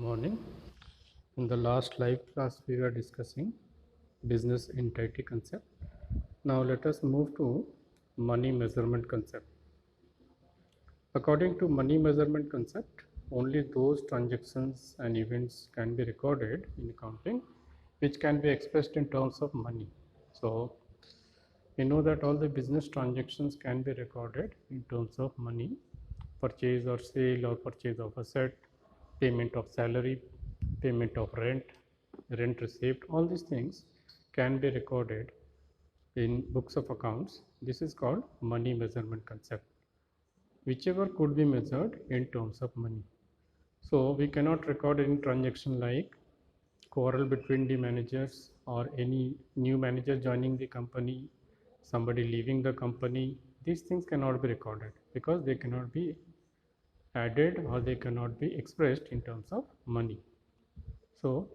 Morning. In the last live class, we were discussing business entity concept. Now, let us move to money measurement concept. According to money measurement concept, only those transactions and events can be recorded in accounting which can be expressed in terms of money. So, we know that all the business transactions can be recorded in terms of money, purchase or sale or purchase of asset, payment of salary, payment of rent, rent received, all these things can be recorded in books of accounts. This is called money measurement concept, whichever could be measured in terms of money. So we cannot record any transaction like quarrel between the managers or any new manager joining the company, somebody leaving the company. These things cannot be recorded because they cannot be added or they cannot be expressed in terms of money. So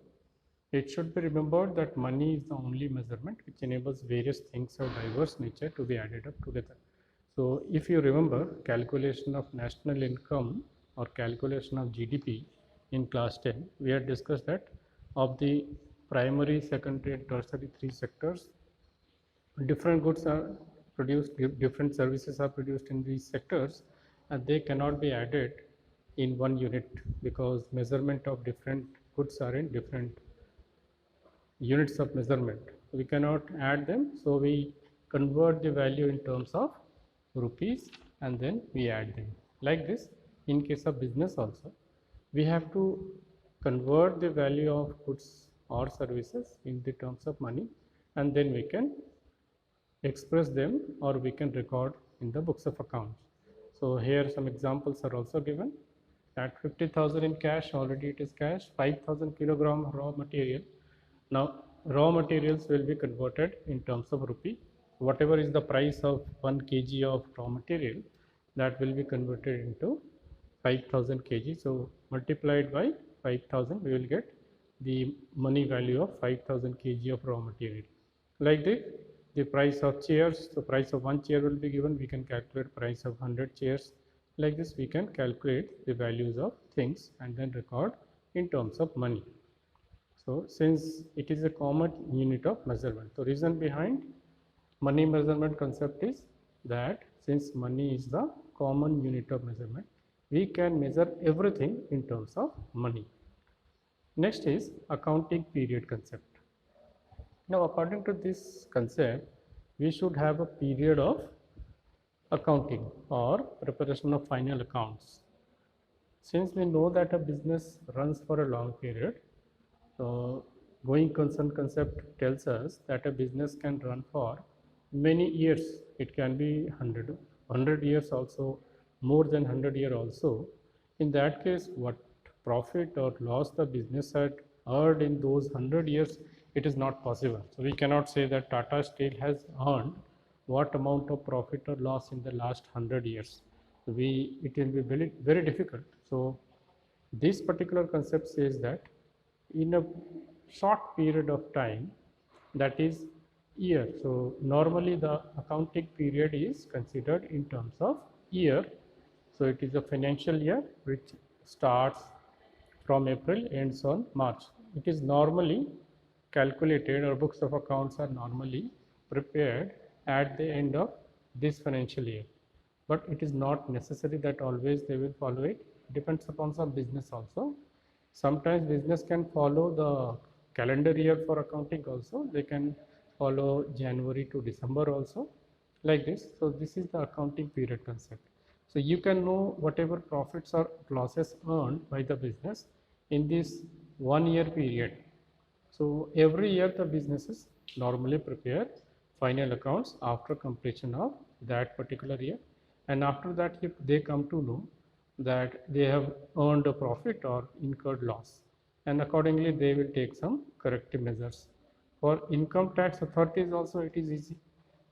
it should be remembered that money is the only measurement which enables various things of diverse nature to be added up together. So if you remember calculation of national income or calculation of GDP in class 10, we had discussed that of the primary, secondary and tertiary three sectors, different goods are produced, different services are produced in these sectors, and they cannot be added in one unit because measurement of different goods are in different units of measurement. We cannot add them, so we convert the value in terms of rupees and then we add them. Like this, in case of business also, we have to convert the value of goods or services in the terms of money and then we can express them or we can record in the books of accounts. So here some examples are also given. At 50,000 in cash, already it is cash, 5,000 kilogram raw material. Now raw materials will be converted in terms of rupee. Whatever is the price of 1 kg of raw material, that will be converted into 5,000 kg. So multiplied by 5,000, we will get the money value of 5,000 kg of raw material. Like this, the price of chairs, the price of one chair will be given, we can calculate price of 100 chairs. Like this, we can calculate the values of things and then record in terms of money. So since it is a common unit of measurement, the reason behind money measurement concept is that since money is the common unit of measurement, we can measure everything in terms of money. Next is accounting period concept. Now according to this concept, we should have a period of accounting or preparation of final accounts. Since we know that a business runs for a long period, so going concern concept tells us that a business can run for many years. It can be 100 years also, more than 100 years also. In that case, what profit or loss the business had earned in those 100 years, it is not possible. So we cannot say that Tata Steel has earned what amount of profit or loss in the last 100 years. It will be very, very difficult. So this particular concept says that in a short period of time, that is year. So normally the accounting period is considered in terms of year. So it is a financial year which starts from April, ends on March. It is normally calculated, or books of accounts are normally prepared at the end of this financial year. But it is not necessary that always they will follow it. Depends upon some business also. Sometimes business can follow the calendar year for accounting also. They can follow January to December also, like this. So this is the accounting period concept. So you can know whatever profits or losses earned by the business in this 1 year period. So every year the businesses normally prepare final accounts after completion of that particular year, and after that if they come to know that they have earned a profit or incurred loss, and accordingly they will take some corrective measures. For income tax authorities also it is easy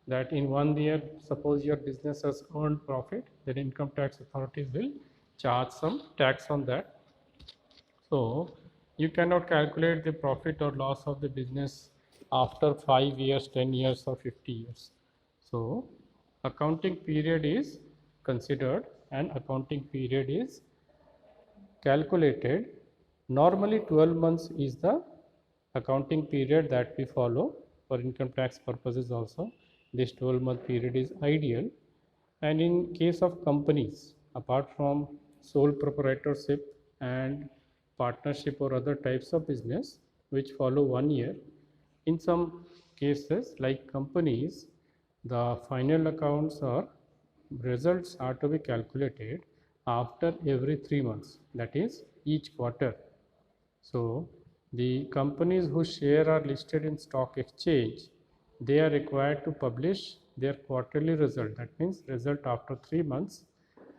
that in 1 year, suppose your business has earned profit, then income tax authorities will charge some tax on that. So you cannot calculate the profit or loss of the business after 5 years, 10 years or 50 years. So accounting period is considered and accounting period is calculated Normally 12 months is the accounting period that we follow for income tax purposes also. This 12-month period is ideal. And in case of companies, apart from sole proprietorship and partnership or other types of business which follow 1 year, in some cases like companies, the final accounts or results are to be calculated after every 3 months, that is each quarter. So the companies whose share are listed in stock exchange, they are required to publish their quarterly result, that means result after 3 months,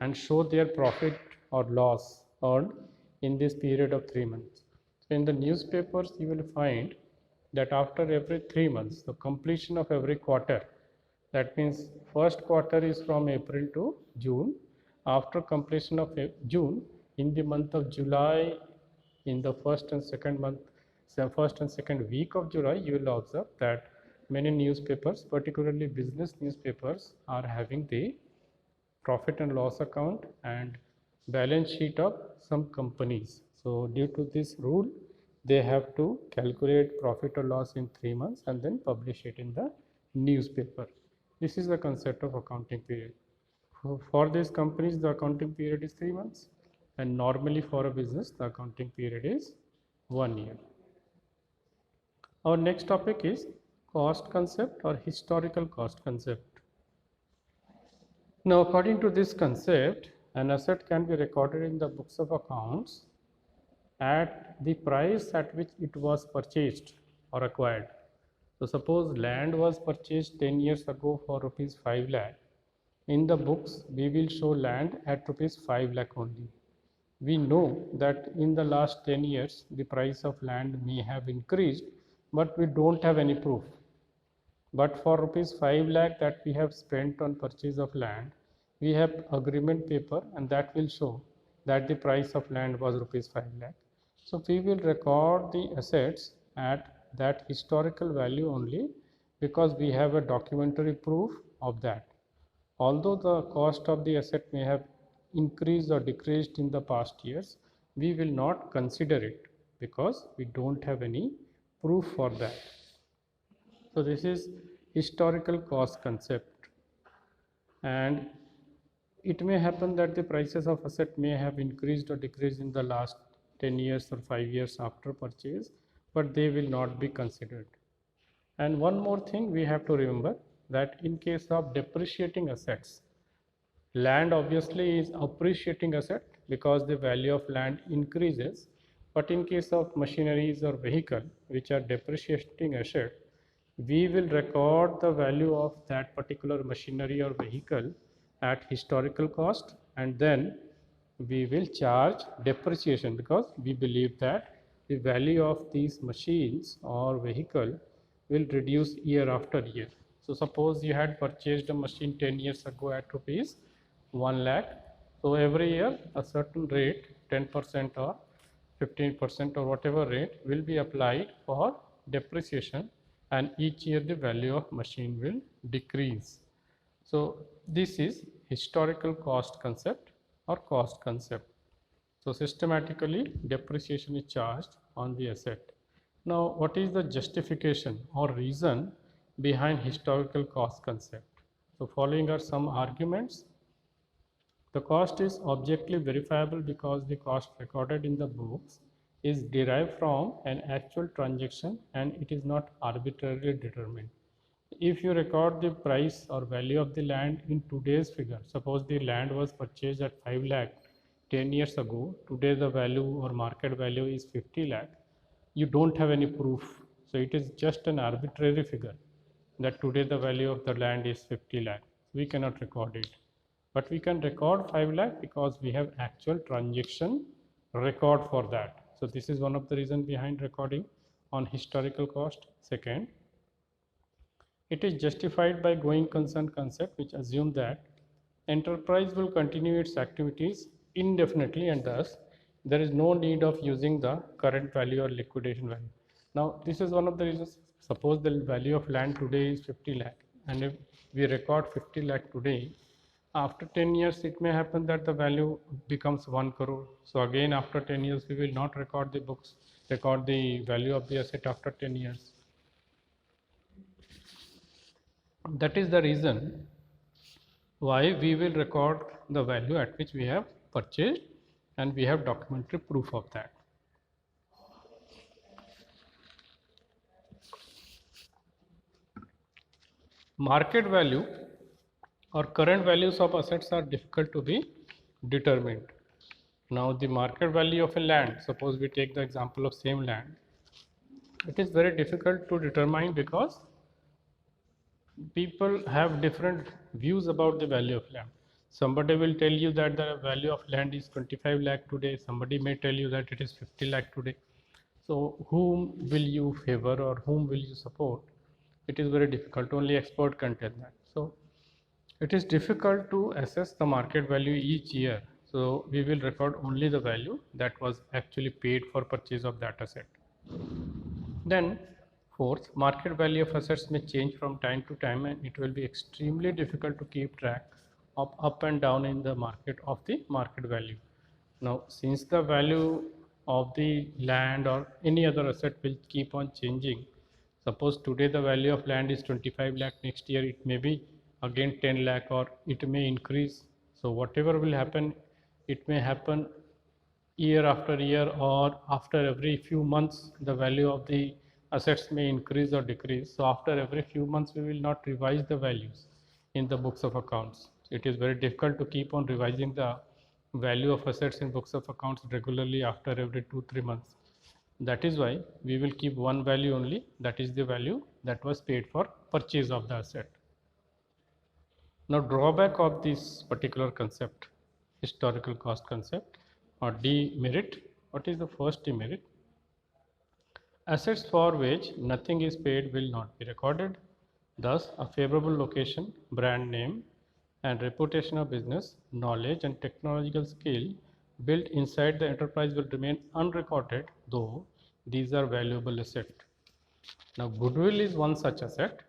and show their profit or loss earned in this period of 3 months. So in the newspapers you will find that after every 3 months, the completion of every quarter, that means first quarter is from April to June. After completion of June, in the month of July, in the first and second week of July, you will observe that many newspapers, particularly business newspapers, are having the profit and loss account and balance sheet of some companies. So due to this rule, they have to calculate profit or loss in 3 months and then publish it in the newspaper. This is the concept of accounting period. For these companies, the accounting period is 3 months, and normally for a business, the accounting period is 1 year. Our next topic is cost concept or historical cost concept. Now, according to this concept, an asset can be recorded in the books of accounts at the price at which it was purchased or acquired. So, suppose land was purchased 10 years ago for rupees 5 lakh. In the books, we will show land at rupees 5 lakh only. We know that in the last 10 years, the price of land may have increased, but we don't have any proof. But for rupees 5 lakh that we have spent on purchase of land, we have agreement paper, and that will show that the price of land was rupees 5 lakh. So we will record the assets at that historical value only, because we have a documentary proof of that. Although the cost of the asset may have increased or decreased in the past years, we will not consider it because we don't have any proof for that. So this is historical cost concept, and it may happen that the prices of asset may have increased or decreased in the last 10 years or 5 years after purchase, but they will not be considered. And one more thing we have to remember, that in case of depreciating assets, land obviously is appreciating asset because the value of land increases, but in case of machineries or vehicle which are depreciating asset, we will record the value of that particular machinery or vehicle at historical cost, and then we will charge depreciation because we believe that the value of these machines or vehicle will reduce year after year. So suppose you had purchased a machine 10 years ago at rupees 1 lakh. So every year a certain rate, 10% or 15% or whatever rate, will be applied for depreciation, and each year the value of machine will decrease. So this is historical cost concept or cost concept. So systematically depreciation is charged on the asset. Now what is the justification or reason behind historical cost concept? So following are some arguments. The cost is objectively verifiable because the cost recorded in the books is derived from an actual transaction and it is not arbitrarily determined. If you record the price or value of the land in today's figure, suppose the land was purchased at 5 lakh 10 years ago, today the value or market value is 50 lakh, you don't have any proof. So it is just an arbitrary figure that today the value of the land is 50 lakh. We cannot record it. But we can record 5 lakh because we have actual transaction record for that. So this is one of the reasons behind recording on historical cost. Second, it is justified by going concern concept, which assumes that enterprise will continue its activities indefinitely, and thus there is no need of using the current value or liquidation value. Now this is one of the reasons. Suppose the value of land today is 50 lakh, and if we record 50 lakh today, After 10 years it may happen that the value becomes 1 crore. So again after 10 years we will not record the books, record the value of the asset after 10 years. That is the reason why we will record the value at which we have purchased, and we have documentary proof of that. Market value or current values of assets are difficult to be determined. Now the market value of a land, suppose we take the example of same land, it is very difficult to determine because people have different views about the value of land. Somebody will tell you that the value of land is 25 lakh today, somebody may tell you that it is 50 lakh today. So whom will you favor or whom will you support? It is very difficult, only expert can tell that. So it is difficult to assess the market value each year. So we will record only the value that was actually paid for purchase of that asset. Then fourth, market value of assets may change from time to time, and it will be extremely difficult to keep track of up and down in the market of the market value. Now since the value of the land or any other asset will keep on changing, suppose today the value of land is 25 lakh, next year it may be again 10 lakh or it may increase. So whatever will happen, it may happen year after year or after every few months the value of the assets may increase or decrease. So after every few months we will not revise the values in the books of accounts. It is very difficult to keep on revising the value of assets in books of accounts regularly after every 2-3 months. That is why we will keep one value only, that is the value that was paid for purchase of the asset. Now drawback of this particular concept, historical cost concept or demerit. What is the first demerit? Assets for which nothing is paid will not be recorded. Thus, a favorable location, brand name, and reputation of business, knowledge, and technological skill built inside the enterprise will remain unrecorded, though these are valuable assets. Now, goodwill is one such asset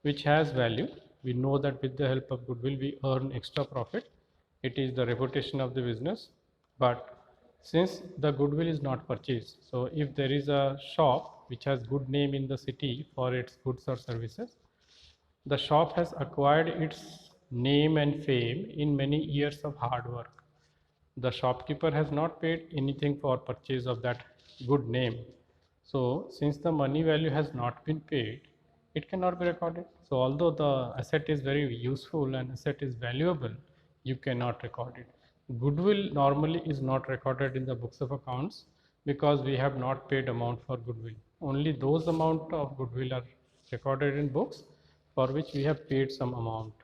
which has value. We know that with the help of goodwill we earn extra profit. It is the reputation of the business, but since the goodwill is not purchased, so if there is a shop which has good name in the city for its goods or services, the shop has acquired its name and fame in many years of hard work. The shopkeeper has not paid anything for purchase of that good name. So since the money value has not been paid, it cannot be recorded. So although the asset is very useful and asset is valuable, you cannot record it. Goodwill normally is not recorded in the books of accounts because we have not paid amount for goodwill. Only those amount of goodwill are recorded in books for which we have paid some amount.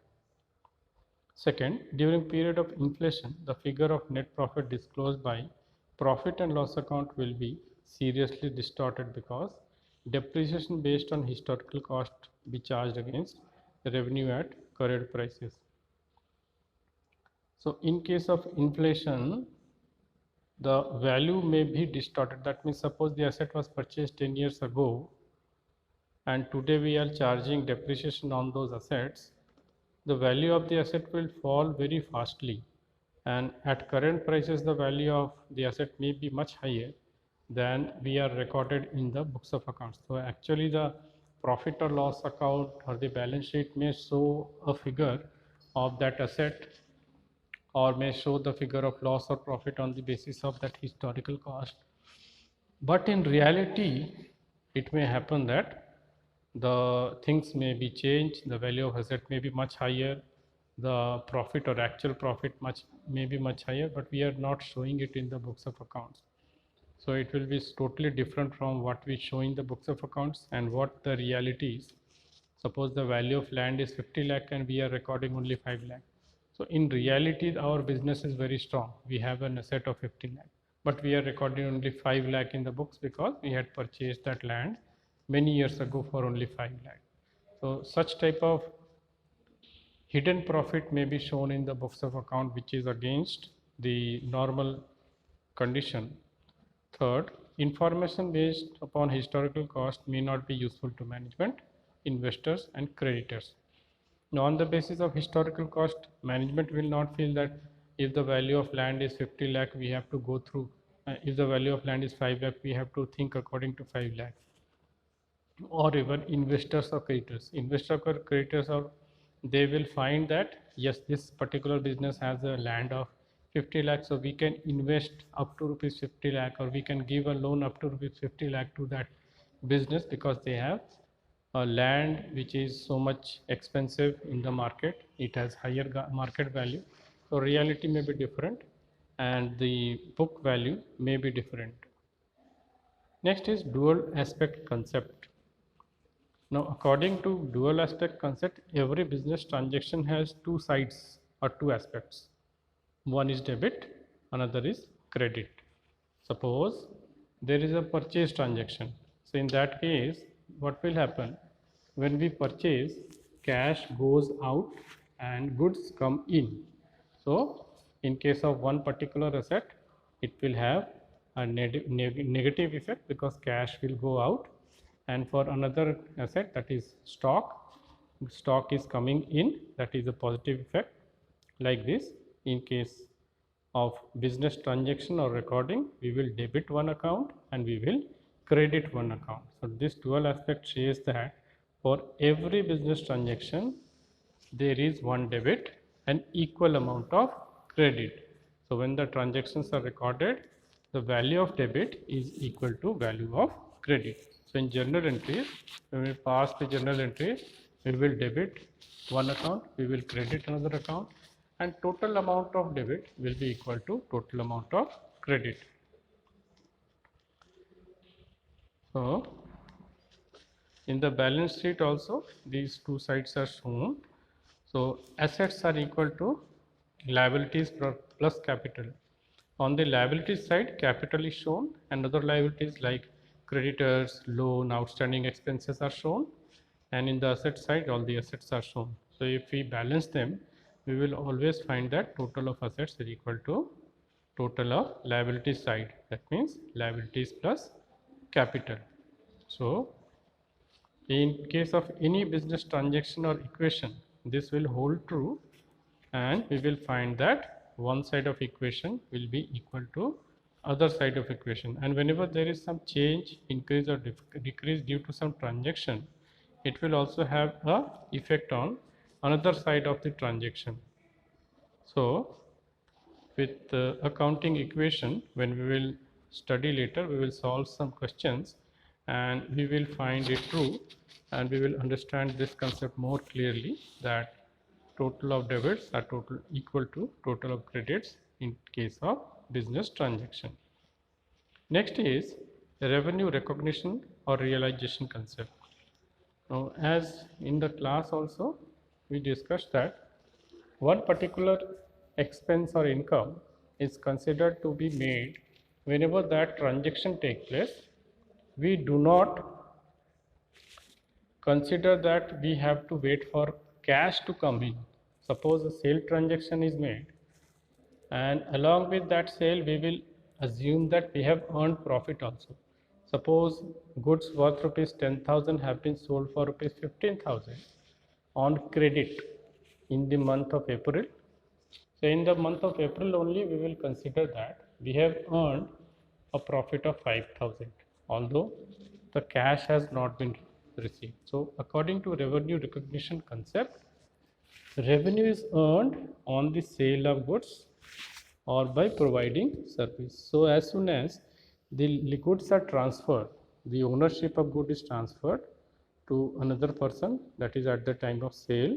Second, during period of inflation, the figure of net profit disclosed by profit and loss account will be seriously distorted because depreciation based on historical cost be charged against revenue at current prices. So in case of inflation, the value may be distorted. That means suppose the asset was purchased 10 years ago and today we are charging depreciation on those assets, the value of the asset will fall very fastly, and at current prices the value of the asset may be much higher than we are recorded in the books of accounts. So actually the profit or loss account or the balance sheet may show a figure of that asset or may show the figure of loss or profit on the basis of that historical cost, but in reality it may happen that the things may be changed, the value of asset may be much higher, the profit or actual profit may be much higher, but we are not showing it in the books of accounts. So it will be totally different from what we show in the books of accounts and what the reality is. Suppose the value of land is 50 lakh and we are recording only 5 lakh. So in reality our business is very strong. We have an asset of 50 lakh, but we are recording only 5 lakh in the books because we had purchased that land many years ago for only 5 lakh. So such type of hidden profit may be shown in the books of account, which is against the normal condition. Third, information based upon historical cost may not be useful to management, investors and creditors. Now, on the basis of historical cost, management will not feel that if the value of land is 50 lakh, we have to go through, if the value of land is 5 lakh, we have to think according to 5 lakh. Or even investors or creditors. Investor or creditors, or they will find that yes, this particular business has a land of 50 lakh, so we can invest up to rupees 50 lakh, or we can give a loan up to rupees 50 lakh to that business because they have a land which is so much expensive in the market. It has higher market value. So reality may be different and the book value may be different. Next is dual aspect concept. Now, according to dual aspect concept, every business transaction has two sides or two aspects. One is debit, another is credit. Suppose there is a purchase transaction. So, in that case, what will happen? When we purchase, cash goes out and goods come in. So, in case of one particular asset, it will have a negative effect because cash will go out, and for another asset, that is stock is coming in, that is a positive effect. Like this, in case of business transaction or recording, we will debit one account and we will credit one account. So this dual aspect says that for every business transaction there is one debit and equal amount of credit. So when the transactions are recorded, the value of debit is equal to value of credit. So in journal entries, when we pass the journal entries, we will debit one account, we will credit another account, and total amount of debit will be equal to total amount of credit. So in the balance sheet also, these two sides are shown. So assets are equal to liabilities plus capital. On the liabilities side, capital is shown, and other liabilities like creditors, loan, outstanding expenses are shown, and in the asset side, all the assets are shown. So if we balance them, we will always find that total of assets is equal to total of liabilities side. That means liabilities plus capital. So in case of any business transaction or equation, this will hold true, and we will find that one side of equation will be equal to other side of equation, and whenever there is some change, increase or decrease due to some transaction, it will also have a effect on another side of the transaction. So with the accounting equation, when we will study later, we will solve some questions and we will find it true, and we will understand this concept more clearly, that total of debits are total equal to total of credits in case of business transaction. Next is revenue recognition or realization concept. Now, as in the class also we discussed that one particular expense or income is considered to be made whenever that transaction takes place. We do not consider that we have to wait for cash to come in. Suppose a sale transaction is made, and along with that sale we will assume that we have earned profit also. Suppose goods worth rupees 10,000 have been sold for rupees 15,000 on credit in the month of April. So in the month of April only we will consider that we have earned a profit of 5,000, although the cash has not been received. So according to revenue recognition concept, revenue is earned on the sale of goods or by providing service. So as soon as the goods are transferred, the ownership of good is transferred to another person, that is at the time of sale.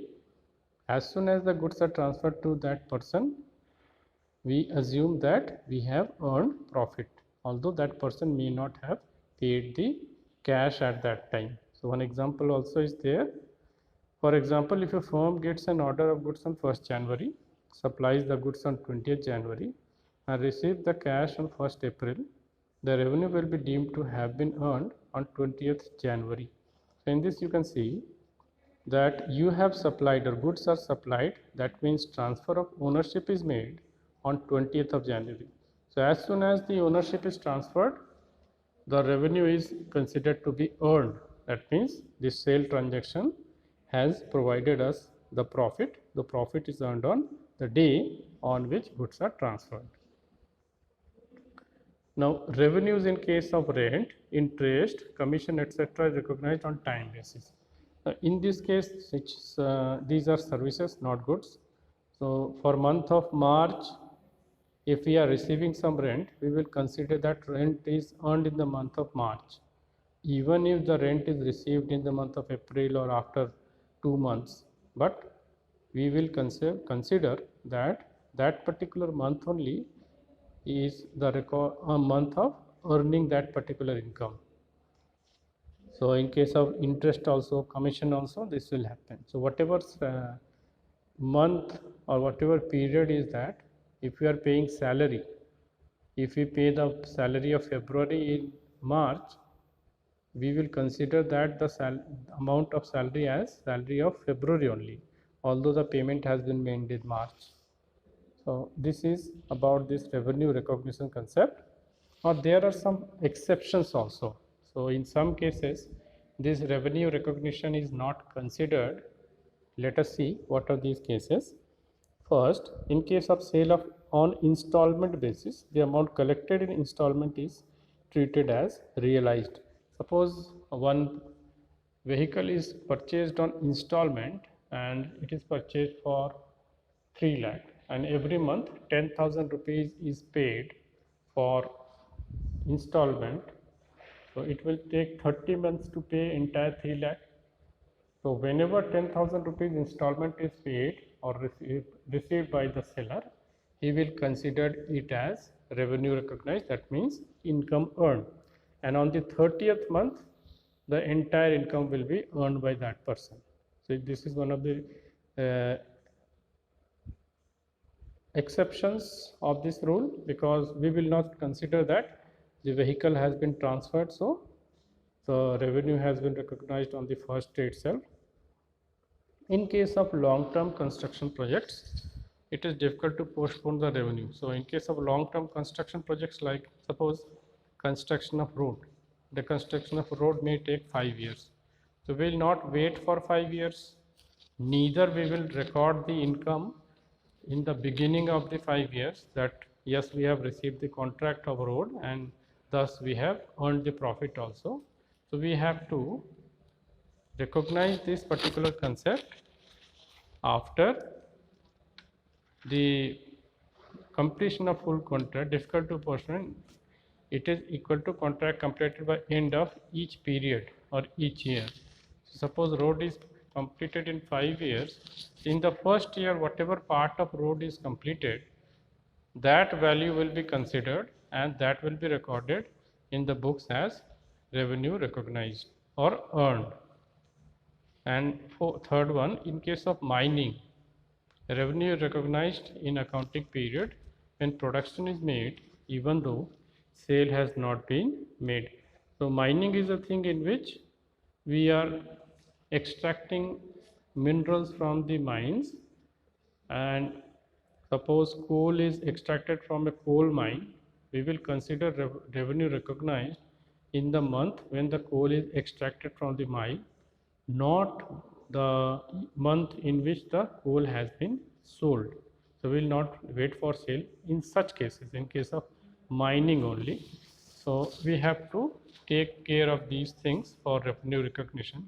As soon as the goods are transferred to that person, we assume that we have earned profit, although that person may not have paid the cash at that time. So one example also is there. For example, if a firm gets an order of goods on 1st January, supplies the goods on 20th January and receives the cash on 1st April, the revenue will be deemed to have been earned on 20th January. So in this you can see that you have supplied or goods are supplied, that means transfer of ownership is made on 20th of January. So as soon as the ownership is transferred, the revenue is considered to be earned. That means this sale transaction has provided us the profit. The profit is earned on the day on which goods are transferred. Now, revenues in case of rent, interest, commission, etc. is recognized on time basis. In this case, these are services, not goods. So, for month of March, if we are receiving some rent, we will consider that rent is earned in the month of March. Even if the rent is received in the month of April or after 2 months, but we will consider that that particular month only is the month of earning that particular income. So, in case of interest also, commission also, this will happen. So, whatever month or whatever period is that, if we are paying salary, if we pay the salary of February in March, we will consider that the amount of salary as salary of February only, although the payment has been made in March. So, this is about this revenue recognition concept. Or there are some exceptions also. So, in some cases, this revenue recognition is not considered. Let us see what are these cases. First, in case of sale of on installment basis, the amount collected in installment is treated as realized. Suppose one vehicle is purchased on installment and it is purchased for 3 lakh, and every month 10,000 rupees is paid for installment. So, it will take 30 months to pay entire 3 lakh. So, whenever 10,000 rupees installment is paid or received by the seller, he will consider it as revenue recognized, that means income earned, and on the 30th month the entire income will be earned by that person. So, this is one of the exceptions of this rule, because we will not consider that the vehicle has been transferred, so the revenue has been recognized on the first day itself. In case of long-term construction projects, it is difficult to postpone the revenue. So, in case of long-term construction projects, like suppose construction of road, the construction of road may take 5 years. So, we will not wait for 5 years, neither we will record the income in the beginning of the 5 years that yes, we have received the contract of road and thus we have earned the profit also. So, we have to recognize this particular concept after the completion of full contract. Difficult to postpone, it is equal to contract completed by end of each period or each year. So, suppose road is completed in 5 years, in the first year whatever part of road is completed, that value will be considered and that will be recorded in the books as revenue recognized or earned. And for third one, in case of mining, revenue recognized in accounting period when production is made, even though sale has not been made. So, mining is a thing in which we are extracting minerals from the mines, and suppose coal is extracted from a coal mine, we will consider revenue recognized in the month when the coal is extracted from the mine, not the month in which the coal has been sold. So, we will not wait for sale in such cases, in case of mining only. So, we have to take care of these things for revenue recognition.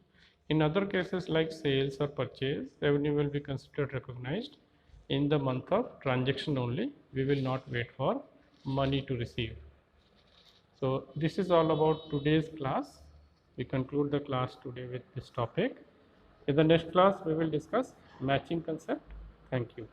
In other cases like sales or purchase, revenue will be considered recognized in the month of transaction only. We will not wait for money to receive. So, this is all about today's class. We conclude the class today with this topic. In the next class, we will discuss matching concept. Thank you.